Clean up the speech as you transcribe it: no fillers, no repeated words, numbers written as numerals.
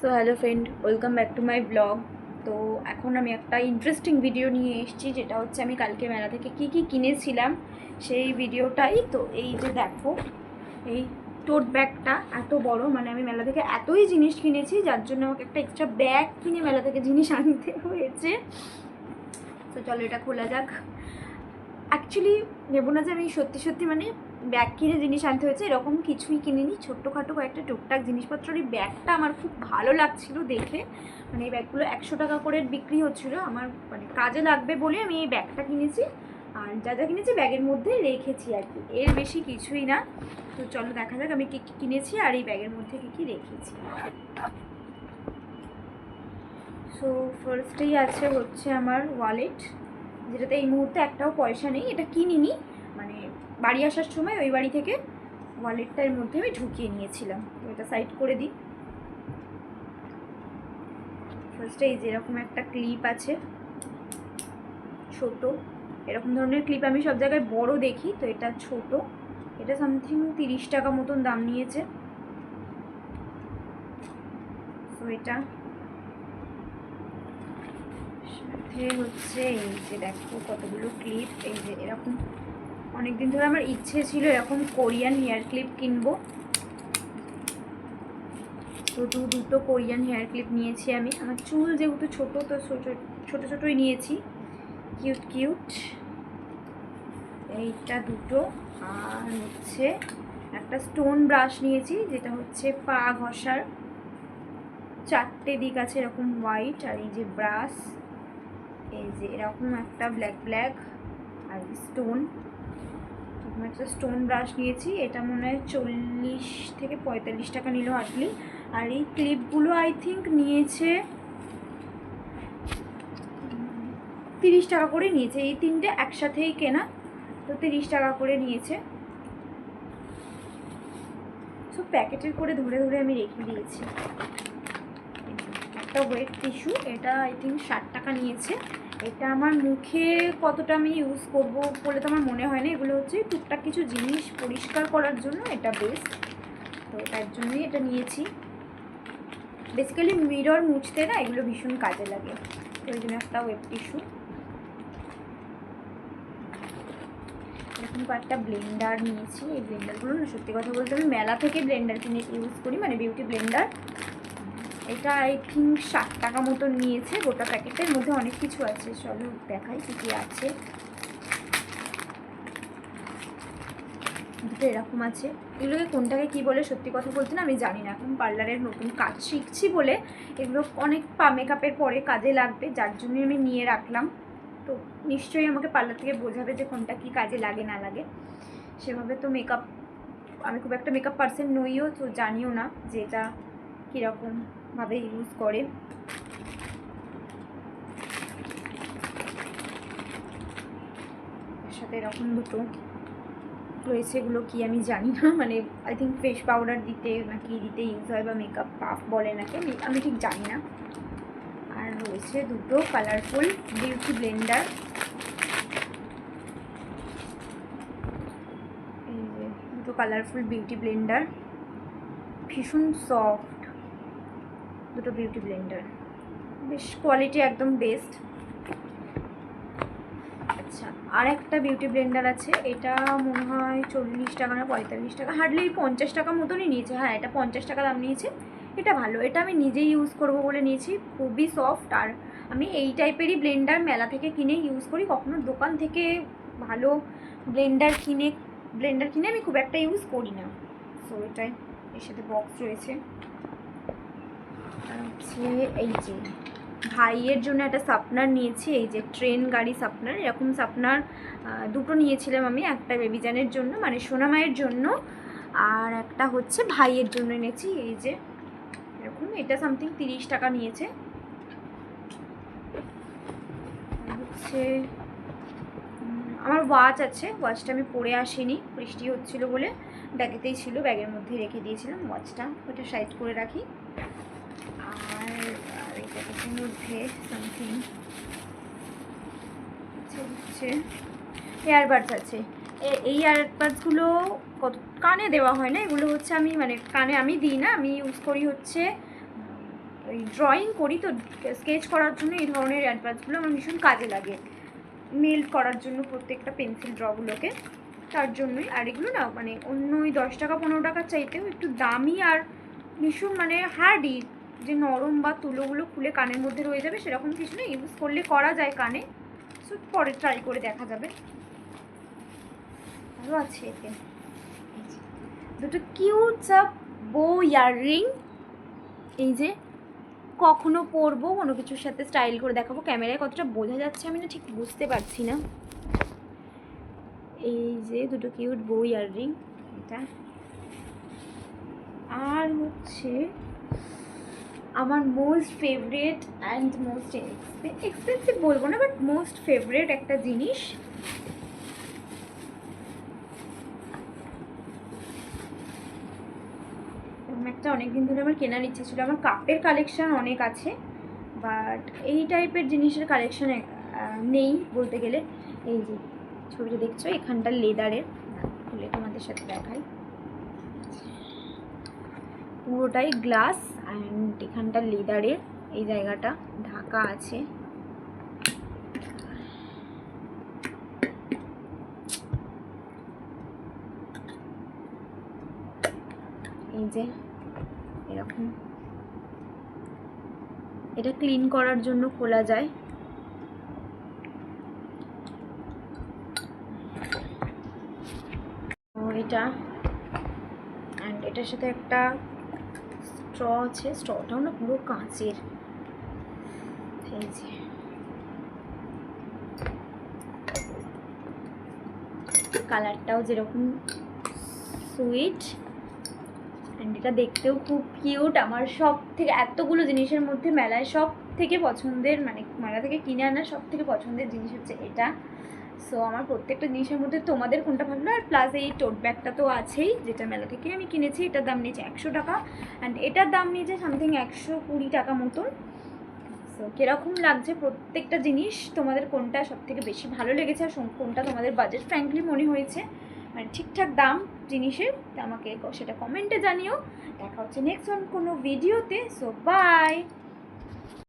So hello friend, welcome back to my blog. তো এখন আমি একটা ইন্টারেস্টিং ভিডিও নিয়ে এসেছি, যেটা হচ্ছে আমি কালকে মেলা থেকে কি কি কিনেছিলাম সেই ভিডিওটাই। তো এই যে দেখো, এই টোট ব্যাগটা এত বড়, মানে আমি মেলা থেকে এতই জিনিস কিনেছি যার জন্য আমাকে একটা এক্সট্রা ব্যাগ কিনে মেলা থেকে জিনিস আনতে হয়েছে। তো চলো এটা খোলা যাক। অ্যাকচুয়ালি ভেবো না যে আমি সত্যি সত্যি মানে ব্যাগ কিনে জিনিস আনতে হয়েছে, এরকম কিছুই কিনিনি। ছোট্টখাটো কয়েকটা টুকটাক জিনিসপত্র। এই ব্যাগটা আমার খুব ভালো লাগছিল দেখে, মানে এই ব্যাগগুলো 100 টাকা করে বিক্রি হচ্ছিলো। আমার মানে কাজে লাগবে বলে আমি এই ব্যাগটা কিনেছি, আর যা যা কিনেছি ব্যাগের মধ্যে রেখেছি আর কি, এর বেশি কিছুই না। তো চলো দেখা যাক আমি কী কী কিনেছি আর এই ব্যাগের মধ্যে কী কী রেখেছি। সো ফার্স্টেই আছে হচ্ছে আমার ওয়ালেট, যেটাতে এই মুহূর্তে একটাও পয়সা নেই। এটা কিনিনি, মানে বাড়ি আসার সময় ওই বাড়ি থেকে ওয়ালেটটার মধ্যে আমি ঢুকিয়ে নিয়েছিলাম। তো এটা সাইড করে দিই। ফার্স্টে এই যে এরকম একটা ক্লিপ আছে ছোট, এরকম ধরনের ক্লিপ আমি সব জায়গায় বড় দেখি, তো এটা ছোট। এটা সামথিং 30 টাকা মতন দাম নিয়েছে। তো এটা সাথে হচ্ছে এই যে দেখো কতগুলো ক্লিপ। এই যে এরকম অনেকদিন ধরে আমার ইচ্ছে ছিল এরকম কোরিয়ান হেয়ার ক্লিপ কিনবো। তো দুটো কোরিয়ান হেয়ার ক্লিপ নিয়েছি আমি। আমার চুল যেহেতু ছোটো, তো ছোটো ছোটোই নিয়েছি, কিউট কিউট। এইটা দুটো। আর হচ্ছে একটা স্টোন ব্রাশ নিয়েছি, যেটা হচ্ছে পা ঘষার। 4টে দিক আছে এরকম হোয়াইট, আর এই যে ব্রাশ, এই যে এরকম একটা ব্ল্যাক ব্ল্যাক আর স্টোন। এরকম একটা স্টোন ব্রাশ নিয়েছি, এটা মনে হয় 40 থেকে 45 টাকা নিল হার্ডলি। আর এই ক্লিপগুলো আই থিঙ্ক নিয়েছে 30 টাকা করে নিয়েছে। এই তিনটে একসাথেই কেনা, তো 30 টাকা করে নিয়েছে। সব প্যাকেটের করে ধরে ধরে আমি রেখে দিয়েছি। একটা ওয়েট টিস্যু, এটা আই থিঙ্ক 60 টাকা নিয়েছে। এটা আমার মুখে কতটা আমি ইউজ করব বলে তো আমার মনে হয় না। এগুলো হচ্ছে টুকটাক কিছু জিনিস পরিষ্কার করার জন্য এটা বেস্ট, তো তার জন্যই এটা নিয়েছি। বেসিক্যালি মিরর মুছতে না এগুলো ভীষণ কাজে লাগে, তো ওই জন্য একটা ওয়েট টিস্যু। এরকম কয়েকটা ব্লেন্ডার নিয়েছি। এই ব্লেন্ডারগুলো না সত্যি কথা বলতে আমি মেলা থেকে ব্লেন্ডার কিনে ইউজ করি, মানে বিউটি ব্লেন্ডার। এটা আই থিঙ্ক 60 টাকা মতন নিয়েছে গোটা প্যাকেটের মধ্যে। অনেক কিছু আছে, চলো দেখাই কী কী আছে। দুটো এরকম আছে। এগুলোকে কোনটাকে কী বলে সত্যি কথা বলতে না আমি জানি না। এখন পার্লারের নতুন কাজ শিখছি বলে এগুলো অনেক মেকআপের পরে কাজে লাগবে, যার জন্যই আমি নিয়ে রাখলাম। তো নিশ্চয়ই আমাকে পার্লার থেকে বোঝাবে যে কোনটা কী কাজে লাগে না লাগে। সেভাবে তো মেকআপ, আমি খুব একটা মেকআপ পার্সন নইও, তো জানিও না যে এটা কীরকমভাবে ইউজ করে। এর সাথে এরকম দুটো রয়েছে, এগুলো কি আমি জানি না, মানে আই থিঙ্ক ফেস পাউডার দিতে না কি দিতে ইউজ হয়, বা মেকআপ পাফ বলে নাকি আমি ঠিক জানি না। আর রয়েছে দুটো কালারফুল বিউটি ব্লেন্ডার। এই যে দুটো কালারফুল বিউটি ব্লেন্ডার, ভীষণ সফট দুটো বিউটি ব্লেন্ডার, বেশ কোয়ালিটি একদম বেস্ট। আচ্ছা, আর একটা বিউটি ব্লেন্ডার আছে, এটা মনে হয় 40 টাকা না 45 টাকা, হার্ডলি 50 টাকা মতনই নিয়েছে। হ্যাঁ, এটা 50 টাকা দাম নিয়েছে। এটা ভালো, এটা আমি নিজেই ইউজ করব বলে নিয়েছি, খুবই সফট। আর আমি এই টাইপেরই ব্লেন্ডার মেলা থেকে কিনে ইউজ করি, কখনো দোকান থেকে ভালো ব্লেন্ডার কিনে আমি খুব একটা ইউজ করি না। সো এটাই, এর সাথে বক্স রয়েছে। হচ্ছে এই যে ভাইয়ের জন্য একটা শার্পনার নিয়েছি, এই যে ট্রেন গাড়ি শার্পনার। এরকম শার্পনার দুটো নিয়েছিলাম আমি, একটা বেবিজানের জন্য মানে সোনামায়ের জন্য, আর একটা হচ্ছে ভাইয়ের জন্য এনেছি। এই যে এরকম, এটা সামথিং 30 টাকা নিয়েছে। হচ্ছে আমার ওয়াচ আছে, ওয়াচটা আমি পরে আসিনি, বৃষ্টি হচ্ছিলো বলে ব্যাগেতেই ছিল, ব্যাগের মধ্যে রেখে দিয়েছিলাম ওয়াচটা, ওটা সাইড করে রাখি। আর এই প্যাকেটের মধ্যে সামথিং হচ্ছে এয়ারবাডস আছে। এই এয়ারবাডসগুলো কানে দেওয়া হয় না, এগুলো হচ্ছে আমি মানে কানে আমি দিই না, আমি ইউজ করি হচ্ছে ওই ড্রয়িং করি, তো স্কেচ করার জন্য এই ধরনের অ্যাডভান্সগুলো আমার ভীষণ কাজে লাগে, মেল্ট করার জন্য প্রত্যেকটা পেন্সিল ড্রগুলোকে, তার জন্যই। আর এগুলো না মানে অন্য ওই 10 টাকা 15 টাকার চাইতেও একটু দামি আর ভীষণ মানে হার্ডি, যে নরম বা তুলোগুলো খুলে কানের মধ্যে রয়ে যাবে সেরকম কিছু না, ইউজ করলে করা যায় কানে। সো পরে ট্রাই করে দেখা যাবে। আরও আছে এতে দুটো কিউট সা বো ইয়াররিং, এই যে কখনো পরবো কোনো কিছুর সাথে স্টাইল করে দেখাবো। ক্যামেরায় কতটা বোঝা যাচ্ছে আমি না ঠিক বুঝতে পারছি না। এই যে দুটো কিউট বো ইয়াররিং এটা। আর হচ্ছে আমার most favourite and most expensive বলবো না, বাট মোস্ট ফেভারিট একটা জিনিস, একটা অনেকদিন ধরে আমার কেনার ইচ্ছে ছিল। আমার কাপের কালেকশান অনেক আছে, বাট এই টাইপের জিনিসের কালেকশান নেই বলতে গেলে। এই যে ছবিটা দেখছো এখানটা লেদারের, খুলে তোমাদের সাথে দেখাই, পুরোটাই গ্লাস অ্যান্ড এখানটা লেদারের, এই জায়গাটা ঢাকা আছে। এই যে এরকম, এটা ক্লিন করার জন্য খোলা যায়। এটা অ্যান্ড এটার সাথে একটা স্ট্র আছে, স্ট্রটাও না পুরো কাঁচের। এই যে কালারটাও যেরকম সুইট অ্যান্ড এটা দেখতেও খুব কিউট। আমার সব থেকে এতগুলো জিনিসের মধ্যে মেলায় সব থেকে পছন্দের, মানে মেলা থেকে কিনে আনা সব থেকে পছন্দের জিনিস হচ্ছে এটা। সো আমার প্রত্যেকটা জিনিসের মধ্যে তোমাদের কোনটা ভালো, আর প্লাস এই টোট ব্যাগটা তো আছেই, যেটা মেলা থেকে আমি কিনেছি। এটার দাম নিয়েছে 100 টাকা অ্যান্ড এটার দাম নিয়েছে সামথিং 120 টাকা মতন। সো কীরকম লাগছে প্রত্যেকটা জিনিস, তোমাদের কোনটা সব থেকে বেশি ভালো লেগেছে আর কোনটা তোমাদের বাজেট ফ্র্যাঙ্কলি মনে হয়েছে, মানে ঠিকঠাক দাম জিনিসের, আমাকে সেটা কমেন্টে জানিও। দেখা হচ্ছে নেক্সট কোনো ভিডিওতে। So by.